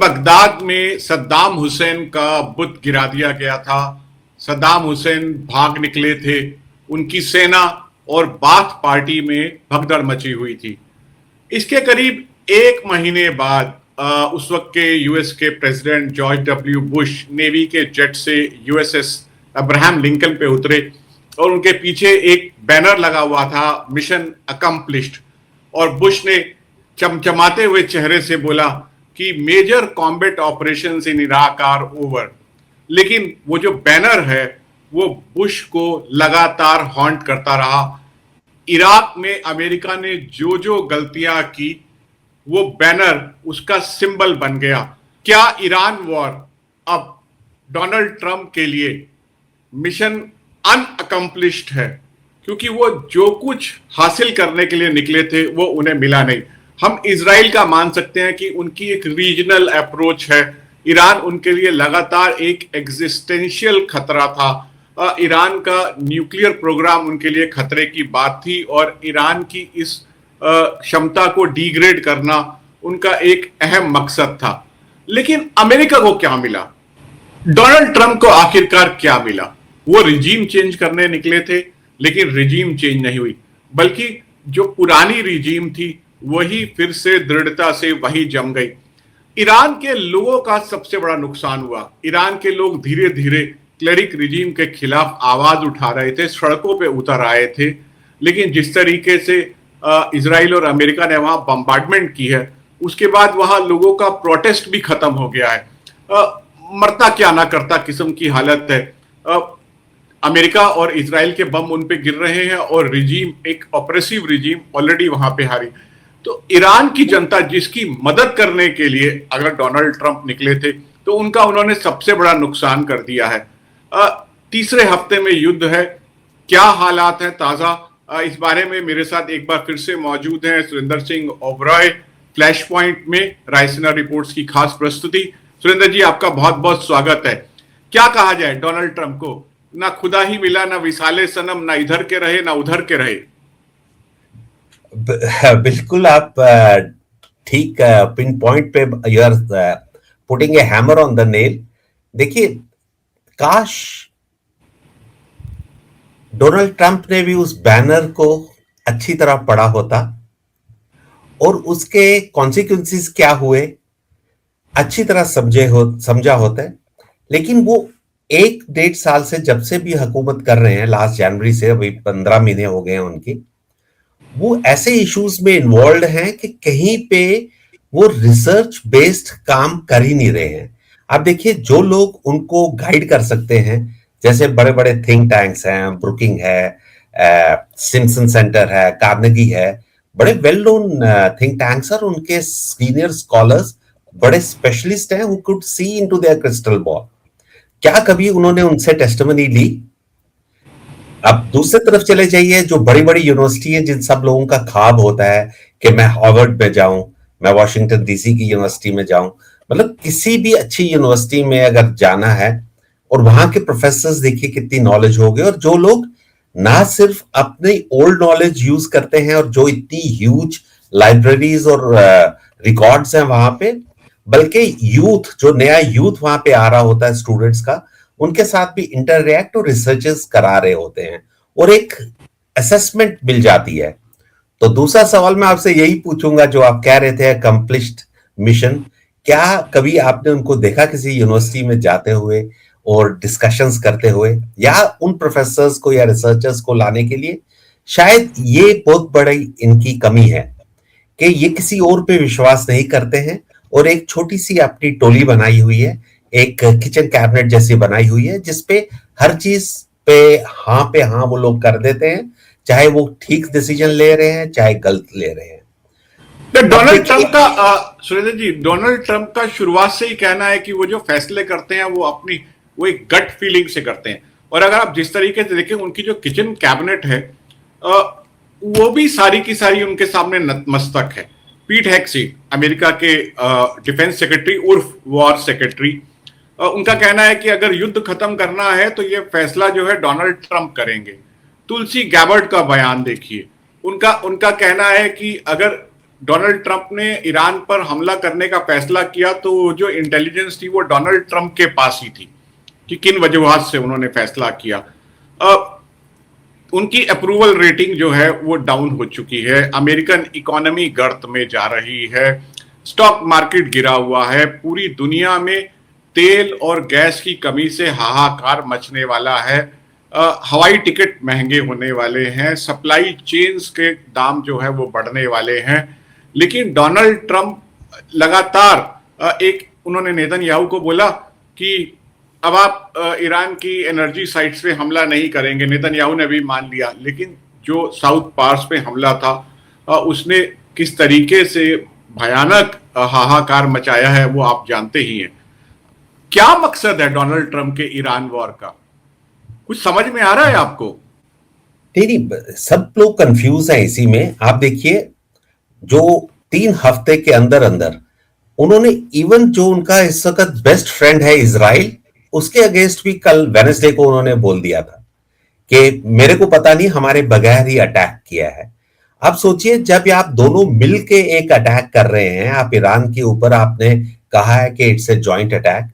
Baghdad में सद्दाम हुसैन का बुत गिरा दिया गया था। सद्दाम हुसैन भाग निकले थे, उनकी सेना और बाथ पार्टी में भगदड़ मची हुई थी। इसके करीब एक महीने बाद उस वक्त के यूएस के president George W Bush navy के जेट से यूएसएस अब्राहम लिंकन पे उतरे और उनके पीछे एक बैनर लगा हुआ था, मिशन अकम्प्लिश्ड। और बुश ने चमचमाते हुए चेहरे से बोला कि major combat operations in Iraq are over. लेकिन वो जो बैनर है वो बुश को लगातार हॉन्ट करता रहा। इराक में अमेरिका ने जो जो गलतियां की वो बैनर उसका सिंबल बन गया। क्या ईरान वॉर अब डोनाल्ड ट्रंप के लिए मिशन अनअकम्प्लिश्ड है, क्योंकि वो जो कुछ हासिल करने के लिए निकले थे वो उन्हें मिला नहीं। हम इजराइल का मान सकते हैं कि उनकी एक रीजनल अप्रोच है। ईरान उनके लिए लगातार एक एग्जिस्टेंशियल खतरा था। ईरान का न्यूक्लियर प्रोग्राम उनके लिए खतरे की बात थी और ईरान की इस क्षमता को डिग्रेड करना उनका एक अहम मकसद था। लेकिन अमेरिका को क्या मिला? डोनाल्ड ट्रंप को आखिरकार क्या मिला? वो रिजीम चेंज करने निकले थे, लेकिन रिजीम चेंज नहीं हुई, बल्कि जो पुरानी रिजीम थी वही फिर से दृढ़ता से वही जम गई। ईरान के लोगों का सबसे बड़ा नुकसान हुआ। ईरान के लोग धीरे धीरे क्लेरिक रिजीम के खिलाफ आवाज उठा रहे थे, सड़कों पे उतर आए थे। लेकिन जिस तरीके से इजराइल और अमेरिका ने वहां बम्बार्डमेंट की है, उसके बाद वहां लोगों का प्रोटेस्ट भी खत्म हो गया है। मरता क्या ना करता किस्म की हालत है। अमेरिका और इजराइल के बम उन पे गिर रहे हैं और रिजीम, एक ऑपरेसिव रिजीम ऑलरेडी वहां पे हारी। तो ईरान की जनता जिसकी मदद करने के लिए अगर डोनाल्ड ट्रंप निकले थे, तो उनका उन्होंने सबसे बड़ा नुकसान कर दिया है। तीसरे हफ्ते में युद्ध है, क्या हालात है ताजा, इस बारे में मेरे साथ एक बार फिर से मौजूद हैं सुरेंद्र सिंह ओबरॉय, फ्लैश पॉइंट में रायसीना रिपोर्ट्स की खास प्रस्तुति। सुरेंद्र जी, आपका बहुत बहुत स्वागत है। क्या कहा जाए डोनाल्ड ट्रंप को? ना खुदा ही मिला, ना विसाले सनम, ना इधर के रहे ना उधर के रहे। बिल्कुल, आप ठीक पिन पॉइंट पे you are putting a hammer on the nail. देखिए, काश डोनाल्ड ट्रंप ने भी उस बैनर को अच्छी तरह पढ़ा होता और उसके कॉन्सिक्वेंसेस क्या हुए अच्छी तरह समझा होता है। लेकिन वो 1-1.5 साल से जब से भी हुकूमत कर रहे हैं, लास्ट जनवरी से अभी 15 महीने हो गए हैं उनकी, वो ऐसे इश्यूज में इन्वॉल्व हैं कि कहीं पे वो रिसर्च बेस्ड काम कर ही नहीं रहे हैं। आप देखिए, जो लोग उनको गाइड कर सकते हैं, जैसे बड़े बड़े थिंक टैंक्स हैं, ब्रुकिंग है, सिम्पसन सेंटर है, कार्नेगी है, बड़े वेल नोन थिंक टैंक्स और उनके सीनियर स्कॉलर्स बड़े स्पेशलिस्ट हैं who could see into their crystal ball. क्या कभी उन्होंने उनसे टेस्टिमनी ली? अब दूसरी तरफ चले जाइए, जो बड़ी बड़ी यूनिवर्सिटी है, जिन सब लोगों का ख्वाब होता है कि मैं हार्वर्ड में जाऊं, मैं वॉशिंगटन डीसी की यूनिवर्सिटी में जाऊं, मतलब किसी भी अच्छी यूनिवर्सिटी में अगर जाना है, और वहां के प्रोफेसर्स देखिए कितनी नॉलेज हो गई, और जो लोग ना सिर्फ अपनी ओल्ड नॉलेज यूज करते हैं और जो इतनी ह्यूज लाइब्रेरीज और रिकॉर्ड्स हैं वहां पे, बल्कि यूथ, जो नया यूथ वहां पे आ रहा होता है स्टूडेंट्स का, उनके साथ भी इंटरैक्ट और रिसर्चेस करा रहे होते हैं और एक असेसमेंट मिल जाती है। तो दूसरा सवाल मैं आपसे यही पूछूंगा, जो आप कह रहे थे अकम्प्लिश्ड मिशन, क्या कभी आपने उनको देखा किसी यूनिवर्सिटी में जाते हुए और डिस्कशंस करते हुए, या उन प्रोफेसर्स को या रिसर्चर्स को लाने के लिए? शायद ये बहुत बड़ी इनकी कमी है कि ये किसी और पे विश्वास नहीं करते हैं और एक छोटी सी अपनी टोली बनाई हुई है, एक किचन कैबिनेट जैसी बनाई हुई है, जिसपे हर चीज पे हाँ वो लोग कर देते हैं, चाहे वो ठीक डिसीजन ले रहे हैं चाहे गलत ले रहे हैं। डोनाल्ड ट्रंप का सुरेंद्र जी, डोनाल्ड ट्रंप का शुरुआत से ही कहना है कि वो जो फैसले करते हैं वो एक गट फीलिंग से करते हैं। और अगर आप जिस तरीके से देखें, उनकी जो किचन कैबिनेट है वो भी सारी की सारी उनके सामने नतमस्तक है। पीट हेक्सी, अमेरिका के डिफेंस सेक्रेटरी उर्फ वॉर सेक्रेटरी, उनका कहना है कि अगर युद्ध खत्म करना है तो ये फैसला जो है डोनाल्ड ट्रंप करेंगे। तुलसी गैबर्ड का बयान देखिए, उनका कहना है कि अगर डोनाल्ड ट्रंप ने ईरान पर हमला करने का फैसला किया तो जो इंटेलिजेंस थी वो डोनाल्ड ट्रंप के पास ही थी कि किन वजूहात से उन्होंने फैसला किया। उनकी अप्रूवल रेटिंग जो है वो डाउन हो चुकी है, अमेरिकन इकोनॉमी गर्त में जा रही है, स्टॉक मार्केट गिरा हुआ है, पूरी दुनिया में तेल और गैस की कमी से हाहाकार मचने वाला है, हवाई टिकट महंगे होने वाले हैं, सप्लाई चेन्स के दाम जो है वो बढ़ने वाले हैं। लेकिन डोनाल्ड ट्रंप लगातार एक उन्होंने नेतन्याहू को बोला कि अब आप ईरान की एनर्जी साइट्स पे हमला नहीं करेंगे, नेतन्याहू ने भी मान लिया। लेकिन जो साउथ पार्स पे हमला था उसने किस तरीके से भयानक हाहाकार मचाया है वो आप जानते ही हैं। क्या मकसद है डोनाल्ड ट्रंप के ईरान वॉर का, कुछ समझ में आ रहा है आपको? नहीं, सब लोग कंफ्यूज हैं इसी में। आप देखिए, जो 3 हफ्ते के अंदर अंदर उन्होंने इवन जो उनका इस वक्त बेस्ट फ्रेंड है इजराइल, उसके अगेंस्ट भी कल वेडनेसडे को उन्होंने बोल दिया था कि मेरे को पता नहीं, हमारे बगैर ही अटैक किया है। आप सोचिए, जब आप दोनों मिलके एक अटैक कर रहे हैं, आप ईरान के ऊपर आपने कहा है कि इट्स ए जॉइंट अटैक,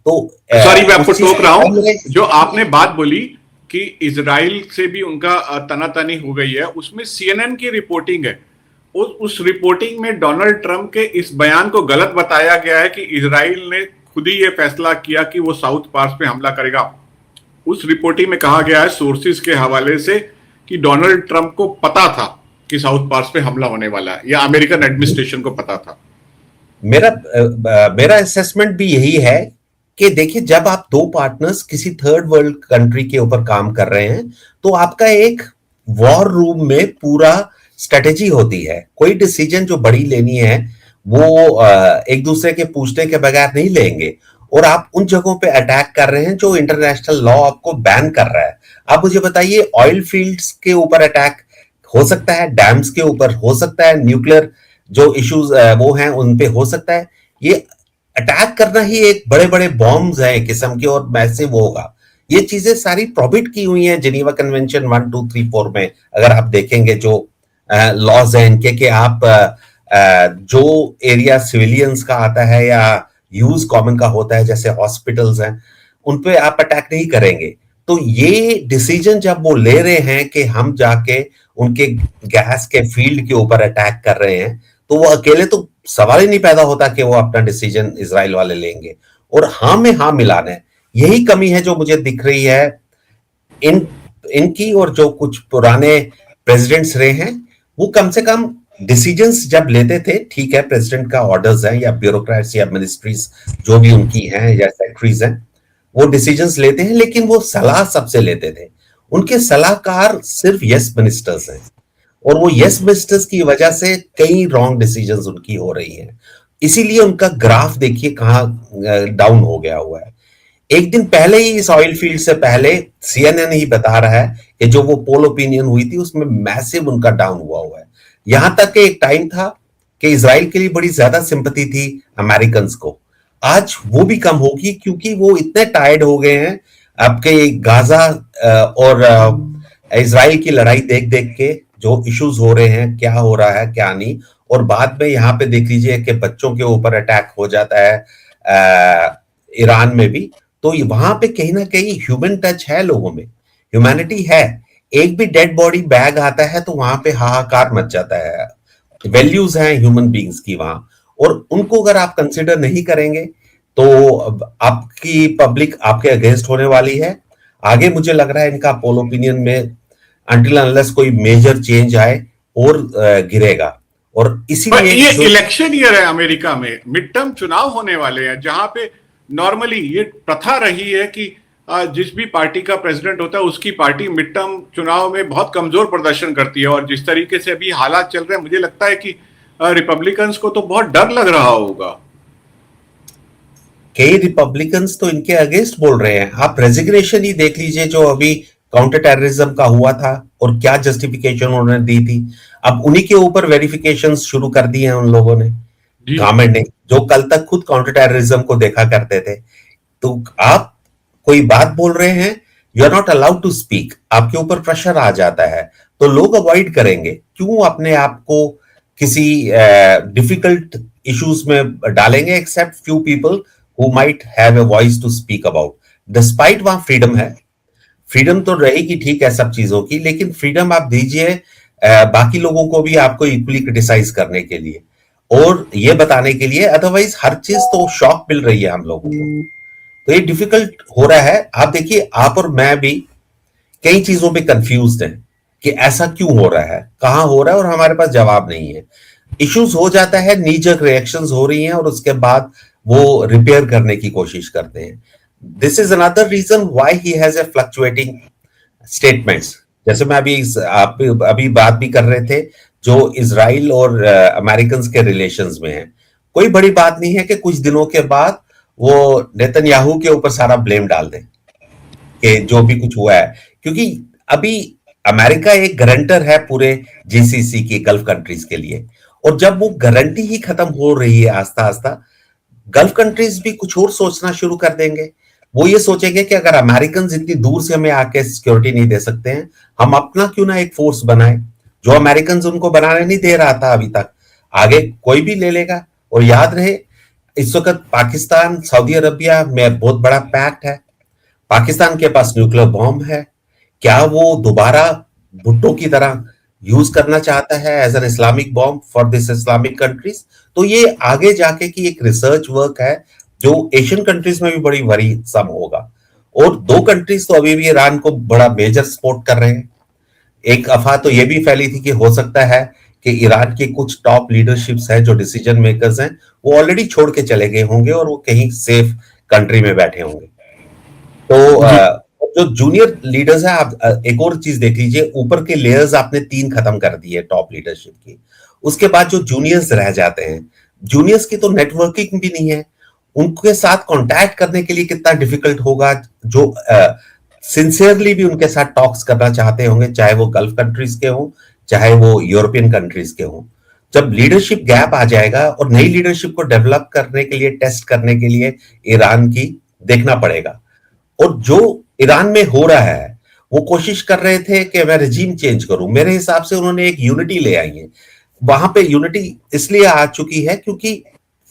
तो सॉरी मैं आपको टोक रहा हूं, जो आपने बात बोली कि इजराइल से भी उनका तनातनी हो गई है, उसमें सीएनएन की रिपोर्टिंग है। उस रिपोर्टिंग में डोनाल्ड ट्रंप के इस बयान को गलत बताया गया है कि इजराइल ने खुद ही ये फैसला किया कि वो साउथ पार्स पे हमला करेगा। उस रिपोर्टिंग में कहा गया है सोर्सेज के हवाले से कि डोनाल्ड ट्रंप को पता था कि साउथ पार्स पे हमला होने वाला है, या अमेरिकन एडमिनिस्ट्रेशन को पता था। मेरा असेसमेंट भी यही है कि देखिए, जब आप दो पार्टनर्स किसी थर्ड वर्ल्ड कंट्री के ऊपर काम कर रहे हैं तो आपका एक वॉर रूम में पूरा स्ट्रेटेजी होती है। कोई डिसीजन जो बड़ी लेनी है वो एक दूसरे के पूछने के बगैर नहीं लेंगे, और आप उन जगहों पे अटैक कर रहे हैं जो इंटरनेशनल लॉ आपको बैन कर रहा है। आप मुझे बताइए, ऑयल फील्ड्स के ऊपर अटैक हो सकता है, डैम्स के ऊपर हो सकता है, न्यूक्लियर जो इश्यूज वो हैं उन पे हो सकता है। ये अटैक करना ही एक बड़े बड़े बॉम्ब्स हैं किस्म के, और मैसिव होगा। ये चीजें सारी प्रोहिबिट की हुई हैं जिनीवा कन्वेंशन 1, 2, 3, 4 में। अगर आप देखेंगे जो लॉज हैं इनके, कि आप जो एरिया सिविलियंस का आता है या यूज कॉमन का होता है, जैसे हॉस्पिटल्स हैं, उन पे आप अटैक नहीं करेंगे। तो ये डिसीजन जब वो ले रहे हैं कि हम जाके उनके गैस के फील्ड के ऊपर अटैक कर रहे हैं, तो वो अकेले तो सवाल ही नहीं पैदा होता कि वो अपना डिसीजन इजराइल वाले लेंगे। और हाँ में हाँ मिलाना है, यही कमी है जो मुझे दिख रही है इनकी। और जो कुछ पुराने प्रेसिडेंट्स रहे हैं वो कम से कम डिसीजंस जब लेते थे, ठीक है प्रेसिडेंट का ऑर्डर्स हैं या ब्यूरोक्रेट्स या मिनिस्ट्रीज जो भी उनकी हैं या सेक्रेटरीज हैं, वो डिसीजंस लेते हैं, लेकिन वो सलाह सबसे लेते थे। उनके सलाहकार सिर्फ यस मिनिस्टर्स हैं, और वो यस मिनिस्टर्स की वजह से कई रॉन्ग डिसीजंस उनकी हो रही हैं। इसीलिए उनका ग्राफ देखिए कहां डाउन हो गया हुआ है। एक दिन पहले ही, इस ऑयल फील्ड से पहले, सीएनएन ही बता रहा है कि जो वो पोल ओपिनियन हुई थी उसमें मैसिव उनका डाउन हुआ है। यहां तक कि एक टाइम था कि इजराइल के लिए बड़ी ज्यादा सिंपैथी थी अमेरिकन को। आज वो भी कम होगी, क्योंकि वो इतने टायर्ड हो गए हैं आपके गाजा और इजराइल की लड़ाई देख देख के, जो इश्यूज हो रहे हैं, क्या हो रहा है क्या नहीं। और बाद में यहाँ पे देख लीजिए कि बच्चों के ऊपर अटैक हो जाता है ईरान में भी। तो वहां पे कहीं ना कहीं ह्यूमन टच है, लोगों में ह्यूमैनिटी है। एक भी डेड बॉडी बैग आता है तो वहां पे हाहाकार मच जाता है। वैल्यूज हैं ह्यूमन बींग्स की वहां, और उनको अगर आप कंसिडर नहीं करेंगे तो आपकी पब्लिक आपके अगेंस्ट होने वाली है। आगे मुझे लग रहा है इनका पोल ओपिनियन में अनटिल अनलेस कोई मेजर चेंज आए और गिरेगा। और इसीलिए ये इलेक्शन ईयर है, अमेरिका में मिड टर्म चुनाव होने वाले हैं, जहां पे नॉर्मली ये प्रथा रही है कि जिस भी पार्टी का प्रेसिडेंट होता है उसकी पार्टी मिड टर्म चुनाव में बहुत कमजोर प्रदर्शन करती है। और जिस तरीके से अभी हालात चल रहे हैं, मुझे लगता है कि रिपब्लिकन्स को तो बहुत डर लग रहा होगा। कई रिपब्लिकन्स तो इनके अगेंस्ट बोल रहे हैं। आप रेजिग्नेशन ही देख लीजिए जो अभी काउंटर टेररिज्म का हुआ था, और क्या जस्टिफिकेशन उन्होंने दी थी। अब उन्हीं के ऊपर वेरिफिकेशन शुरू कर दिए हैं उन लोगों ने, गवर्नमेंट ने, जो कल तक खुद काउंटर टेररिज्म को देखा करते थे। तो आप कोई बात बोल रहे हैं, you are not allowed to speak, आपके ऊपर प्रेशर आ जाता है, तो लोग अवॉइड करेंगे। क्यों अपने आप को किसी डिफिकल्ट इश्यूज में डालेंगे, except few people who might have a voice to speak about. Despite वहां फ्रीडम है, फ्रीडम तो रहेगी ठीक है सब चीजों की, लेकिन फ्रीडम आप दीजिए बाकी लोगों को भी आपको इक्वली क्रिटिसाइज करने के लिए और ये बताने के लिए, अदरवाइज हर चीज तो शॉक मिल रही है हम लोगों को, तो ये डिफिकल्ट हो रहा है। आप देखिए, आप और मैं भी कई चीजों पे कंफ्यूज्ड हैं कि ऐसा क्यों हो रहा है, कहां हो रहा है, और हमारे पास जवाब नहीं है। इश्यूज हो जाता है, नीजक रिएक्शंस हो रही हैं और उसके बाद वो रिपेयर करने की कोशिश करते हैं। This is another reason why he has a fluctuating statements. जैसे मैं आप अभी बात भी कर रहे थे जो इजराइल और अमेरिकन के रिलेशंस में है, कोई बड़ी बात नहीं है कि कुछ दिनों के बाद वो नेतन्याहू के ऊपर सारा ब्लेम डाल दें कि जो भी कुछ हुआ है, क्योंकि अभी अमेरिका एक गारंटर है पूरे जीसीसी की गल्फ कंट्रीज के लिए, और जब वो गारंटी ही खत्म हो रही है आस्ता आस्ता, गल्फ कंट्रीज भी कुछ और सोचना शुरू कर देंगे। वो ये सोचेंगे कि अगर अमेरिकन इतनी दूर से हमें आके सिक्योरिटी नहीं दे सकते हैं, हम अपना क्यों ना एक फोर्स बनाए, जो अमेरिकन उनको बनाने नहीं दे रहा था अभी तक, आगे कोई भी ले लेगा। और याद रहे, इस वक्त पाकिस्तान सऊदी अरबिया में बहुत बड़ा पैक्ट है, पाकिस्तान के पास न्यूक्लियर बॉम्ब है, क्या वो दोबारा भुट्टो की तरह यूज करना चाहता है as an Islamic bomb for this Islamic countries? तो ये आगे जाके की एक रिसर्च वर्क है जो एशियन कंट्रीज में भी बड़ी वरी सम होगा। और दो कंट्रीज तो अभी भी ईरान को बड़ा मेजर सपोर्ट कर रहे हैं। एक अफवाह तो ये भी फैली थी कि हो सकता है कि ईरान की कुछ टॉप लीडरशिप्स हैं जो डिसीजन मेकर्स हैं, वो ऑलरेडी छोड़ के चले गए होंगे और वो कहीं सेफ कंट्री में बैठे होंगे। तो जी। जो जूनियर लीडर्स हैं, आप एक और चीज देख लीजिए, ऊपर के लेयर्स आपने 3 खत्म कर दिए टॉप लीडरशिप की, उसके बाद जो जूनियर्स रह जाते हैं, जूनियर्स की तो नेटवर्किंग भी नहीं है, उनके साथ कांटेक्ट करने के लिए कितना डिफिकल्ट होगा, जो सिंसियरली भी उनके साथ टॉक्स करना चाहते होंगे, चाहे वो गल्फ कंट्रीज के हों, चाहे वो यूरोपियन कंट्रीज के हों। जब लीडरशिप गैप आ जाएगा और नई लीडरशिप को डेवलप करने के लिए, टेस्ट करने के लिए ईरान की देखना पड़ेगा। और जो ईरान में हो रहा है, वो कोशिश कर रहे थे कि मैं रिजीम चेंज करूं, मेरे हिसाब से उन्होंने एक यूनिटी ले आई है वहां पे। यूनिटी इसलिए आ चुकी है क्योंकि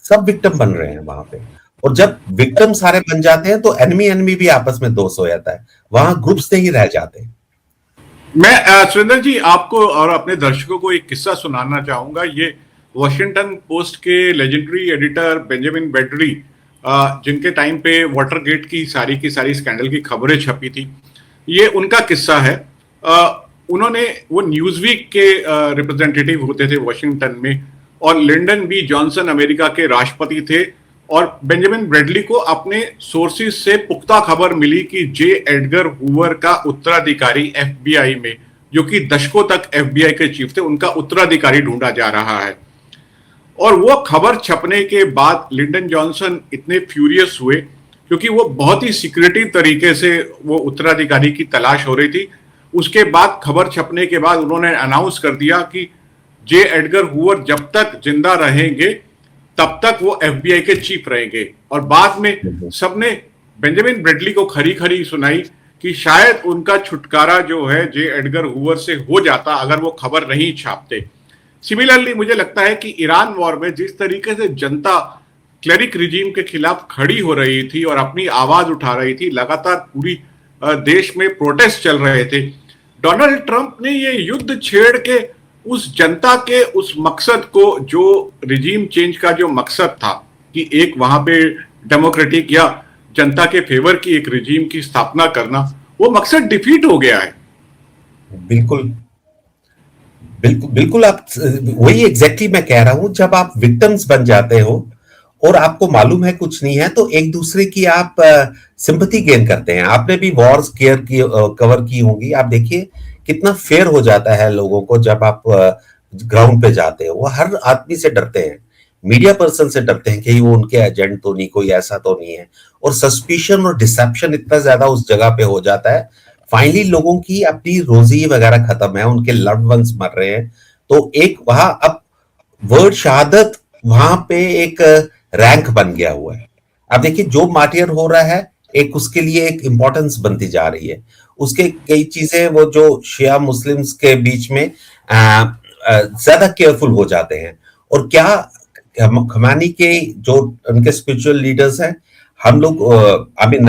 सब विक्टिम बन रहे हैं वहां पे, और जब विक्टिम सारे बन जाते हैं तो एनिमी एनिमी भी आपस में दोस्त हो जाता है, वहां ग्रुप्स नहीं रह जाते। मैं सुरेंद्र जी आपको और अपने दर्शकों को एक किस्सा सुनाना चाहूंगा। ये वॉशिंगटन पोस्ट के लेजेंडरी एडिटर बेंजामिन बेडरी, जिनके टाइम पे वाटरगेट की सारी स्कैंडल की खबरें छपी थी, ये उनका किस्सा है। उन्होंने, वो न्यूज़वीक के रिप्रेजेंटेटिव होते थे वॉशिंगटन में, और लिंडन बी जॉनसन अमेरिका के राष्ट्रपति थे, और बेंजामिन ब्रेडली को अपने सोर्सेज से पुख्ता खबर मिली कि जे एडगर हूवर का उत्तराधिकारी एफबीआई में, जो कि दशकों तक एफबीआई के चीफ थे, उनका उत्तराधिकारी ढूंढा जा रहा है। और वो खबर छपने के बाद लिंडन जॉनसन इतने फ्यूरियस हुए, क्योंकि वो बहुत ही सिक्रेटिव तरीके से वो उत्तराधिकारी की तलाश हो रही थी। उसके बाद खबर छपने के बाद उन्होंने अनाउंस कर दिया कि जे एडगर हूवर जब तक जिंदा रहेंगे तब तक वो एफबीआई के चीफ रहेंगे। और बाद में सबने बेंजामिन ब्रेडली को खरी खरी सुनाई कि शायद उनका छुटकारा जो है जे एडगर हूवर से हो जाता अगर वो खबर नहीं छापते। सिमिलरली मुझे लगता है कि ईरान वॉर में जिस तरीके से जनता क्लेरिक रिजीम के खिलाफ खड़ी हो रही थी और अपनी आवाज उठा रही थी, लगातार पूरी देश में प्रोटेस्ट चल रहे थे, डोनाल्ड ट्रंप ने ये युद्ध छेड़ के उस जनता के उस मकसद को, जो रिजीम चेंज का जो मकसद था कि एक वहां पे डेमोक्रेटिक या जनता के फेवर की एक रिजीम की स्थापना करना, वो मकसद डिफीट हो गया है। बिल्कुल बिल्कुल बिल्कुल, आप वही एग्जैक्टली मैं कह रहा हूं, जब आप विक्टिम्स बन जाते हो और आपको मालूम है कुछ नहीं है, तो एक दूसरे की आप सिंपैथी गेन करते हैं। आपने भी वॉर्स कवर की होंगी, आप देखिए कितना फेयर हो जाता है लोगों को जब आप ग्राउंड पे जाते हो। वो हर आदमी से डरते हैं, मीडिया पर्सन से डरते हैं कि वो उनके एजेंट तो नहीं, कोई ऐसा तो नहीं है, और सस्पिशन और डिसेप्शन इतना ज्यादा उस जगह पे हो जाता है। फाइनली लोगों की अपनी रोजी वगैरह खत्म है, उनके लव्ड वंस मर रहे हैं, तो एक वहां अब वर्ड शहादत वहां पे एक रैंक बन गया हुआ है। अब देखिए जो मार्टियर हो रहा है, एक उसके लिए एक इंपॉर्टेंस बनती जा रही है। उसके कई चीजें, वो जो शिया मुस्लिम्स के बीच में ज्यादा केयरफुल हो जाते हैं। और क्या खमानी के जो उनके स्पिरिचुअल लीडर्स हैं, हम लोग आई मीन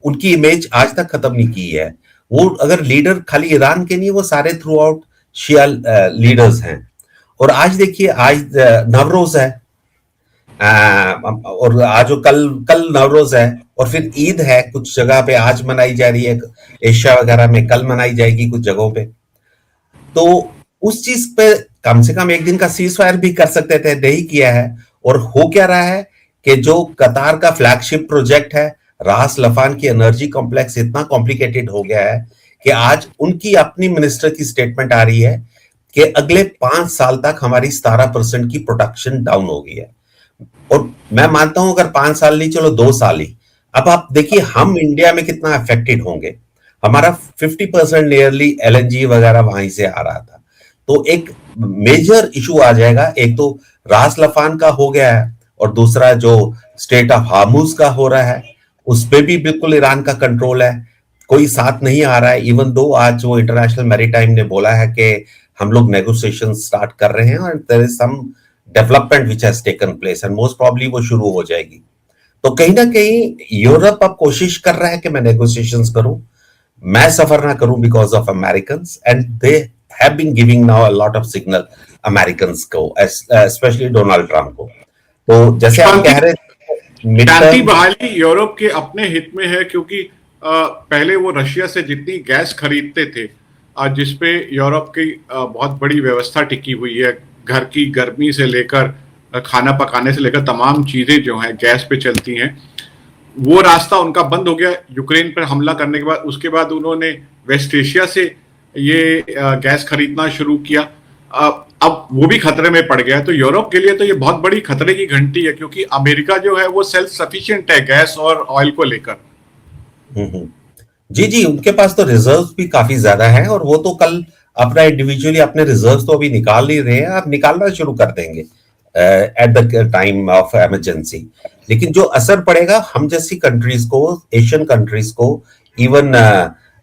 उनकी इमेज आज तक खत्म नहीं की है। वो अगर लीडर खाली ईरान के नहीं, वो सारे थ्रू आउट शिया लीडर्स हैं। और आज देखिए, आज नवरोज है, और आज कल कल नवरोज है, और फिर ईद है कुछ जगह पे आज मनाई जा रही है, एशिया वगैरह में कल मनाई जाएगी कुछ जगहों पे। तो उस चीज पे कम से कम एक दिन का सीज फायर भी कर सकते थे, नहीं किया है। और हो क्या रहा है कि जो कतार का फ्लैगशिप प्रोजेक्ट है, रास लफान की एनर्जी कॉम्प्लेक्स, इतना कॉम्प्लिकेटेड हो गया है कि आज उनकी अपनी मिनिस्टर की स्टेटमेंट आ रही है कि अगले 5 साल तक हमारी 17% की प्रोडक्शन डाउन हो गई है। और मैं मानता हूं अगर 5 साल नहीं, चलो 2 साल ही। अब आप देखिए हम इंडिया में कितना अफेक्टेड होंगे। हमारा 50% नियरली एलएनजी वगैरह वहीं से आ रहा था। तो एक मेजर इशू आ जाएगा। एक तो रास लफान का हो गया है, और दूसरा जो स्टेट ऑफ हार्मुज का हो रहा है, उस पे भी बिल्कुल ईरान का कंट्रोल है, कोई साथ नहीं आ रहा है। इवन दो आज वो इंटरनेशनल मैरीटाइम ने बोला है कि हम लोग नेगोशिएशन स्टार्ट कर रहे हैं, और there is some development which has taken place, and most probably वो शुरू हो जाएगी। तो कहीं ना कहीं यूरोप अब कोशिश कर रहा है कि मैं नेगोशिएशंस करूं, मैं सफर ना करूं because of Americans, and they have been giving now a lot of signal Americans को, स्पेशली डोनाल्ड ट्रंप को। तो जैसे आप कह रहे थे, शांति बहाली यूरोप के अपने हित में है, क्योंकि पहले वो रशिया से जितनी गैस खरीदते थे, जिसपे यूरोप की बहुत बड़ी व्यवस्था टिकी हुई है, घर की गर्मी से लेकर खाना पकाने से लेकर तमाम चीजें जो हैं गैस पे चलती हैं, वो रास्ता उनका बंद हो गया यूक्रेन पर हमला करने के बाद। उसके बाद उन्होंने वेस्ट एशिया से ये गैस खरीदना शुरू किया। अब वो भी खतरे में पड़ गया है। तो यूरोप के लिए तो ये बहुत बड़ी खतरे की घंटी है, क्योंकि अमेरिका जो है वो सेल्फ सफिशिएंट है गैस और ऑयल को लेकर। जी जी, उनके पास तो रिजर्व भी काफी ज्यादा है, और वो तो कल अपना इंडिविजुअली अपने रिजर्व तो अभी निकाल ही रहे हैं, आप निकालना शुरू कर देंगे at the time of emergency. लेकिन जो असर पड़ेगा हम जैसी कंट्रीज को, एशियन कंट्रीज को, इवन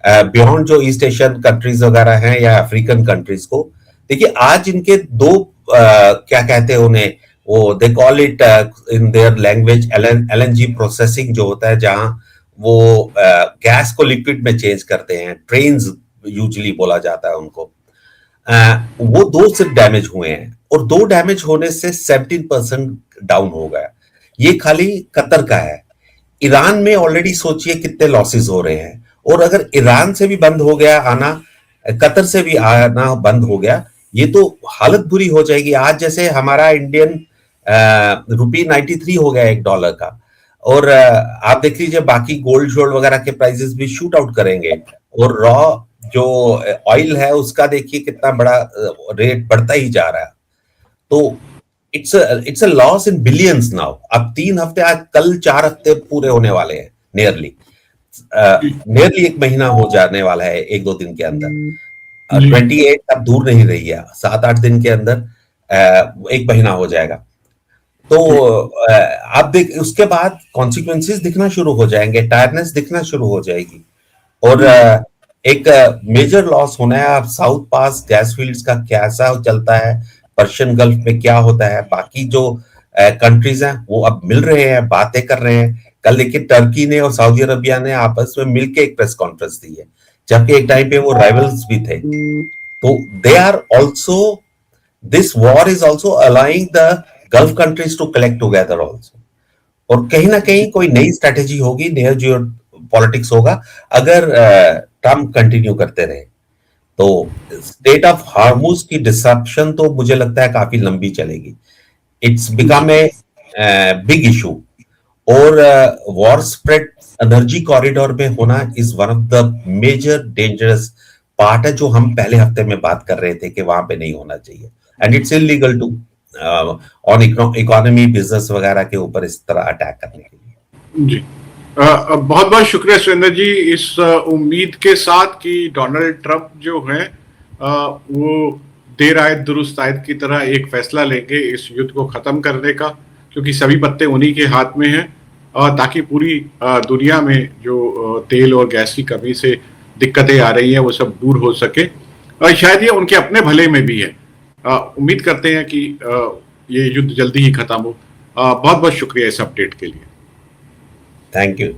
बियॉन्ड जो ईस्ट एशियन कंट्रीज वगैरह हैं या अफ्रीकन कंट्रीज को, देखिए आज इनके दो क्या कहते हैं उन्हें, वो they call it in their language LNG processing जो होता है, जहां वो गैस को लिक्विड में चेंज करते हैं, ट्रेन्स यूजुअली बोला जाता है उनको। वो 2 सिर्फ डैमेज हुए हैं, और 2 डैमेज होने से 17% डाउन हो गया। ये खाली कतर का है। ईरान में ऑलरेडी सोचिए कितने लॉसेस हो रहे हैं, और अगर ईरान से भी बंद हो गया आना, कतर से भी आना बंद हो गया, ये तो हालत बुरी हो जाएगी। आज जैसे हमारा इंडियन रुपी 93 हो गया $1 का, और आप देख लीजिए बाकी गोल्ड शोल्ड वगैरह के प्राइसेस भी शूट आउट करेंगे, और रॉ जो ऑयल है उसका देखिए कितना बड़ा रेट बढ़ता ही जा रहा है। तो it's a loss in billions now. अब 3 हफ्ते, आज कल 4 हफ्ते पूरे होने वाले हैं, नियरली 1 महीना हो जाने वाला है 1-2 दिन के अंदर। 28 अब दूर नहीं रही है, 7-8 दिन के अंदर 1 महीना हो जाएगा। तो आप देख, उसके बाद कॉन्सिक्वेंसेस दिखना शुरू हो जाएंगे, टायरनेस दिखना शुरू हो जाएगी, और एक मेजर लॉस होना है। अब साउथ पास गैस फील्ड्स का कैसा चलता है, पर्शियन गल्फ में क्या होता है, बाकी जो कंट्रीज हैं वो अब मिल रहे हैं, बातें कर रहे हैं। कल लेकिन टर्की ने और सऊदी अरबिया ने आपस में मिलकर एक प्रेस कॉन्फ्रेंस दी है, जबकि एक टाइम पे वो राइवल्स भी थे। तो they are also, this war is also allowing the Gulf countries to collect together also. और कहीं ना कहीं कोई नई स्ट्रेटेजी होगी, नया जियो पॉलिटिक्स होगा अगर ट्रम्प कंटिन्यू करते रहे। तो स्टेट ऑफ हार्मुज की डिसरप्शन तो मुझे लगता है काफी लंबी चलेगी। It's become a big issue, और वॉर स्प्रेड एनर्जी कॉरिडोर में होना is one of the major dangerous part है, जो हम पहले हफ्ते में बात कर रहे थे कि वहां पे नहीं होना चाहिए, and it's illegal to on economy business वगैरह के ऊपर इस तरह अटैक करने के लिए। जी, बहुत बहुत शुक्रिया सुरेंद्र जी, इस उम्मीद के साथ कि डोनाल्ड ट्रंप जो है वो देर आयत दुरुस्त आयत की तरह एक फैसला लेंगे इस युद्ध को खत्म करने का, क्योंकि सभी पत्ते उन्हीं के हाथ में हैं, ताकि पूरी दुनिया में जो तेल और गैस की कमी से दिक्कतें आ रही हैं वो सब दूर हो सके। शायद ये उनके अपने भले में भी है। उम्मीद करते हैं कि ये युद्ध जल्दी ही खत्म हो। बहुत बहुत शुक्रिया इस अपडेट के लिए। Thank you.